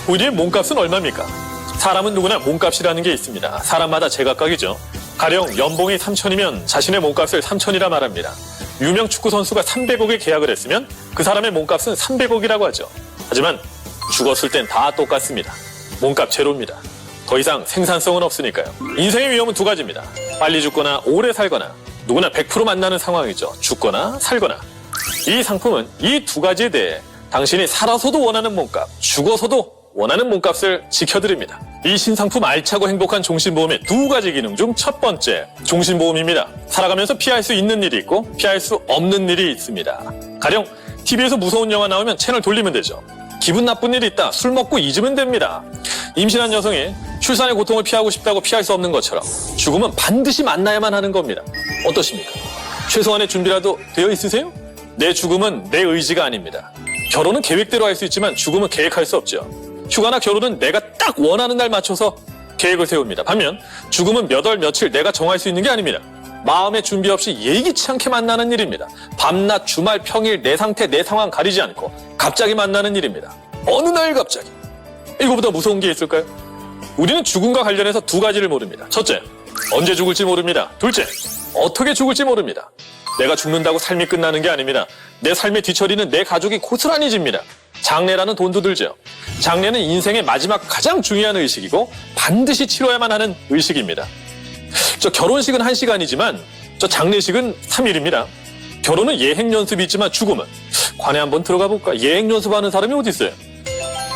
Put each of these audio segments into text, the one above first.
고인의 몸값은 얼마입니까? 사람은 누구나 몸값이라는 게 있습니다. 사람마다 제각각이죠. 가령 연봉이 3천이면 자신의 몸값을 3천이라 말합니다. 유명 축구 선수가 300억에 계약을 했으면 그 사람의 몸값은 300억이라고 하죠. 하지만 죽었을 땐 다 똑같습니다. 몸값 제로입니다. 더 이상 생산성은 없으니까요. 인생의 위험은 두 가지입니다. 빨리 죽거나 오래 살거나 누구나 100% 만나는 상황이죠. 죽거나 살거나. 이 상품은 이 두 가지에 대해 당신이 살아서도 원하는 몸값, 죽어서도 원하는 몸값을 지켜드립니다. 이 신상품 알차고 행복한 종신보험의 두 가지 기능 중 첫 번째, 종신보험입니다. 살아가면서 피할 수 있는 일이 있고 피할 수 없는 일이 있습니다. 가령 TV에서 무서운 영화 나오면 채널 돌리면 되죠. 기분 나쁜 일이 있다, 술 먹고 잊으면 됩니다. 임신한 여성이 출산의 고통을 피하고 싶다고 피할 수 없는 것처럼 죽음은 반드시 만나야만 하는 겁니다. 어떠십니까? 최소한의 준비라도 되어 있으세요? 내 죽음은 내 의지가 아닙니다. 결혼은 계획대로 할 수 있지만 죽음은 계획할 수 없죠. 휴가나 결혼은 내가 딱 원하는 날 맞춰서 계획을 세웁니다. 반면 죽음은 몇 월 며칠 내가 정할 수 있는 게 아닙니다. 마음의 준비 없이 예기치 않게 만나는 일입니다. 밤낮 주말 평일 내 상태 내 상황 가리지 않고 갑자기 만나는 일입니다. 어느 날 갑자기. 이거보다 무서운 게 있을까요? 우리는 죽음과 관련해서 두 가지를 모릅니다. 첫째, 언제 죽을지 모릅니다. 둘째, 어떻게 죽을지 모릅니다. 내가 죽는다고 삶이 끝나는 게 아닙니다. 내 삶의 뒤처리는 내 가족이 고스란히 집니다. 장례라는 돈도 들죠. 장례는 인생의 마지막 가장 중요한 의식이고 반드시 치러야만 하는 의식입니다. 저 결혼식은 1시간이지만 저 장례식은 3일입니다. 결혼은 예행연습이 있지만 죽음은 관에 한번 들어가 볼까? 예행연습하는 사람이 어디 있어요?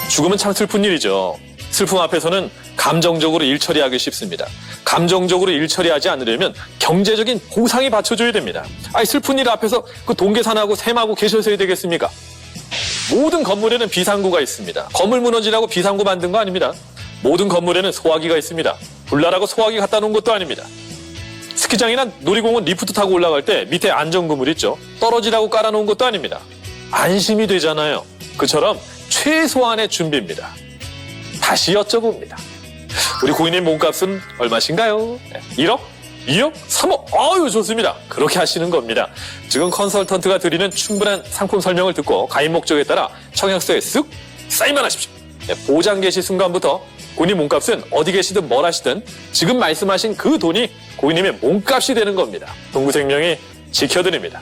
죽음은 참 슬픈 일이죠. 슬픔 앞에서는 감정적으로 일 처리하기 쉽습니다. 감정적으로 일 처리하지 않으려면 경제적인 보상이 받쳐줘야 됩니다. 아니 슬픈 일 앞에서 그 돈 계산하고 셈하고 계셔서야 되겠습니까? 모든 건물에는 비상구가 있습니다. 건물 무너지라고 비상구 만든 거 아닙니다. 모든 건물에는 소화기가 있습니다. 불나라고 소화기 갖다 놓은 것도 아닙니다. 스키장이나 놀이공원 리프트 타고 올라갈 때 밑에 안전그물 있죠. 떨어지라고 깔아놓은 것도 아닙니다. 안심이 되잖아요. 그처럼 최소한의 준비입니다. 다시 여쭤봅니다. 우리 고인의 몸값은 얼마신가요? 1억? 2억? 3억? 아유 좋습니다. 그렇게 하시는 겁니다. 지금 컨설턴트가 드리는 충분한 상품 설명을 듣고 가입 목적에 따라 청약서에 쓱 사인만 하십시오. 보장 개시 순간부터 고인의 몸값은 어디 계시든 뭘 하시든 지금 말씀하신 그 돈이 고인님의 몸값이 되는 겁니다. 동구생명이 지켜드립니다.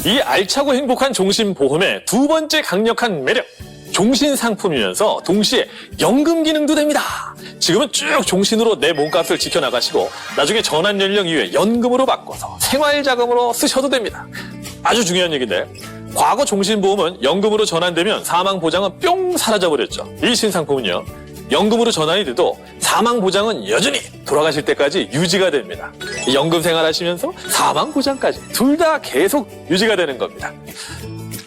이 알차고 행복한 종신보험의 두 번째 강력한 매력, 종신상품이면서 동시에 연금 기능도 됩니다. 지금은 쭉 종신으로 내 몸값을 지켜나가시고 나중에 전환연령 이후에 연금으로 바꿔서 생활자금으로 쓰셔도 됩니다. 아주 중요한 얘기인데 과거 종신보험은 연금으로 전환되면 사망보장은 뿅 사라져버렸죠. 이 신상품은요. 연금으로 전환이 돼도 사망보장은 여전히 돌아가실 때까지 유지가 됩니다. 연금 생활하시면서 사망보장까지 둘 다 계속 유지가 되는 겁니다.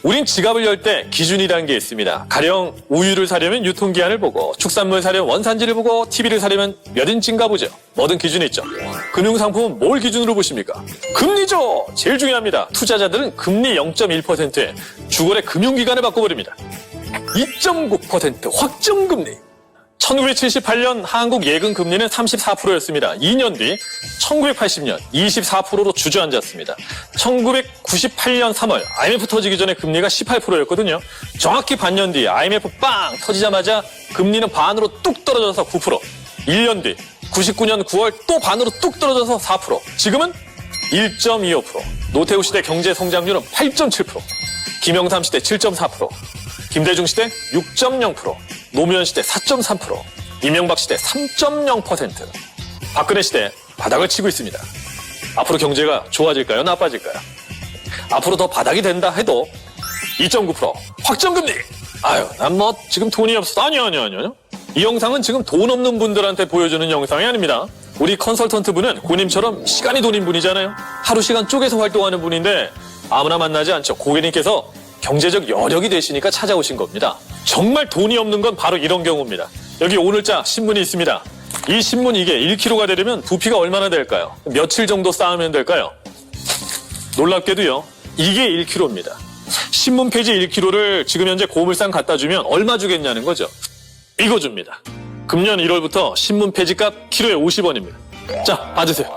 우린 지갑을 열 때 기준이라는 게 있습니다. 가령 우유를 사려면 유통기한을 보고 축산물 사려면 원산지를 보고 TV를 사려면 몇 인치인가 보죠. 뭐든 기준이 있죠. 금융상품은 뭘 기준으로 보십니까? 금리죠. 제일 중요합니다. 투자자들은 금리 0.1%에 주거래 금융기관을 바꿔버립니다. 2.9% 확정금리. 1978년 한국 예금 금리는 34%였습니다. 2년 뒤 1980년 24%로 주저앉았습니다. 1998년 3월 IMF 터지기 전에 금리가 18%였거든요. 정확히 반년 뒤 IMF 빵 터지자마자 금리는 반으로 뚝 떨어져서 9%. 1년 뒤 99년 9월 또 반으로 뚝 떨어져서 4%. 지금은 1.25%. 노태우 시대 경제 성장률은 8.7%. 김영삼 시대 7.4%. 김대중 시대 6.0%. 노무현 시대 4.3%, 이명박 시대 3.0%, 박근혜 시대 바닥을 치고 있습니다. 앞으로 경제가 좋아질까요? 나빠질까요? 앞으로 더 바닥이 된다 해도 2.9% 확정금리! 아유, 난 뭐 지금 돈이 없어. 아니요. 이 영상은 지금 돈 없는 분들한테 보여주는 영상이 아닙니다. 우리 컨설턴트 분은 고님처럼 시간이 돈인 분이잖아요. 하루 시간 쪼개서 활동하는 분인데 아무나 만나지 않죠. 고객님께서 경제적 여력이 되시니까 찾아오신 겁니다. 정말 돈이 없는 건 바로 이런 경우입니다. 여기 오늘자 신문이 있습니다. 이 신문 이게 1kg가 되려면 부피가 얼마나 될까요? 며칠 정도 쌓으면 될까요? 놀랍게도요. 이게 1kg입니다. 신문 페이지 1kg를 지금 현재 고물상 갖다 주면 얼마 주겠냐는 거죠. 이거 줍니다. 금년 1월부터 신문 페이지값 키로에 50원입니다. 자, 받으세요.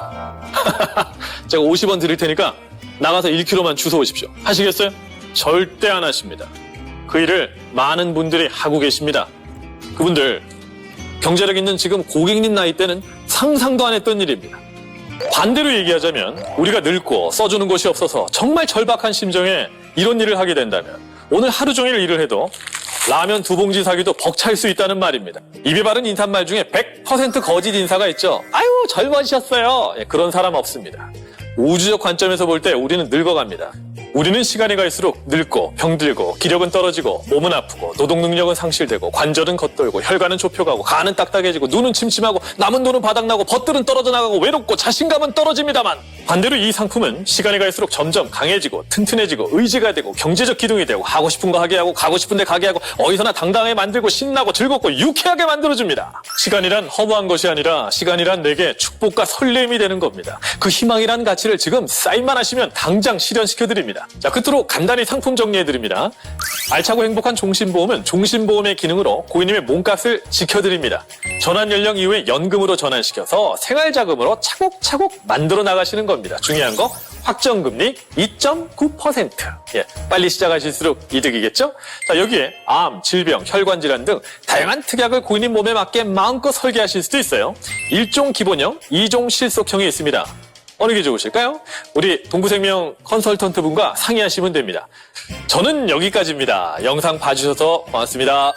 제가 50원 드릴 테니까 나가서 1kg만 주워 오십시오. 하시겠어요? 절대 안 하십니다. 그 일을 많은 분들이 하고 계십니다. 그분들 경제력 있는 지금 고객님 나이 때는 상상도 안 했던 일입니다. 반대로 얘기하자면 우리가 늙고 써주는 곳이 없어서 정말 절박한 심정에 이런 일을 하게 된다면 오늘 하루 종일 일을 해도 라면 2봉지 사기도 벅찰 수 있다는 말입니다. 입에 바른 인사말 중에 100% 거짓 인사가 있죠. 아유 젊어지셨어요. 그런 사람 없습니다. 우주적 관점에서 볼 때 우리는 늙어갑니다. 우리는 시간이 갈수록 늙고 병들고 기력은 떨어지고 몸은 아프고 노동 능력은 상실되고 관절은 겉돌고 혈관은 좁혀가고 간은 딱딱해지고 눈은 침침하고 남은 돈은 바닥나고 벗들은 떨어져 나가고 외롭고 자신감은 떨어집니다만 반대로 이 상품은 시간이 갈수록 점점 강해지고 튼튼해지고 의지가 되고 경제적 기둥이 되고 하고 싶은 거 하게 하고 가고 싶은 데 가게 하고 어디서나 당당하게 만들고 신나고 즐겁고 유쾌하게 만들어줍니다. 시간이란 허무한 것이 아니라 시간이란 내게 축복과 설렘이 되는 겁니다. 그 희망이란 가치를 지금 사인만 하시면 당장 실현시켜드립니다. 자, 끝으로 간단히 상품 정리해드립니다. 알차고 행복한 종신보험은 종신보험의 기능으로 고객님의 몸값을 지켜드립니다. 전환 연령 이후에 연금으로 전환시켜서 생활자금으로 차곡차곡 만들어 나가시는 겁니다. 중요한 거 확정금리 2.9%. 빨리 시작하실수록 이득이겠죠? 자, 여기에 암, 질병, 혈관질환 등 다양한 특약을 고객님 몸에 맞게 마음껏 설계하실 수도 있어요. 1종 기본형, 2종 실속형이 있습니다. 어느 게 좋으실까요? 우리 동부생명 컨설턴트 분과 상의하시면 됩니다. 저는 여기까지입니다. 영상 봐주셔서 고맙습니다.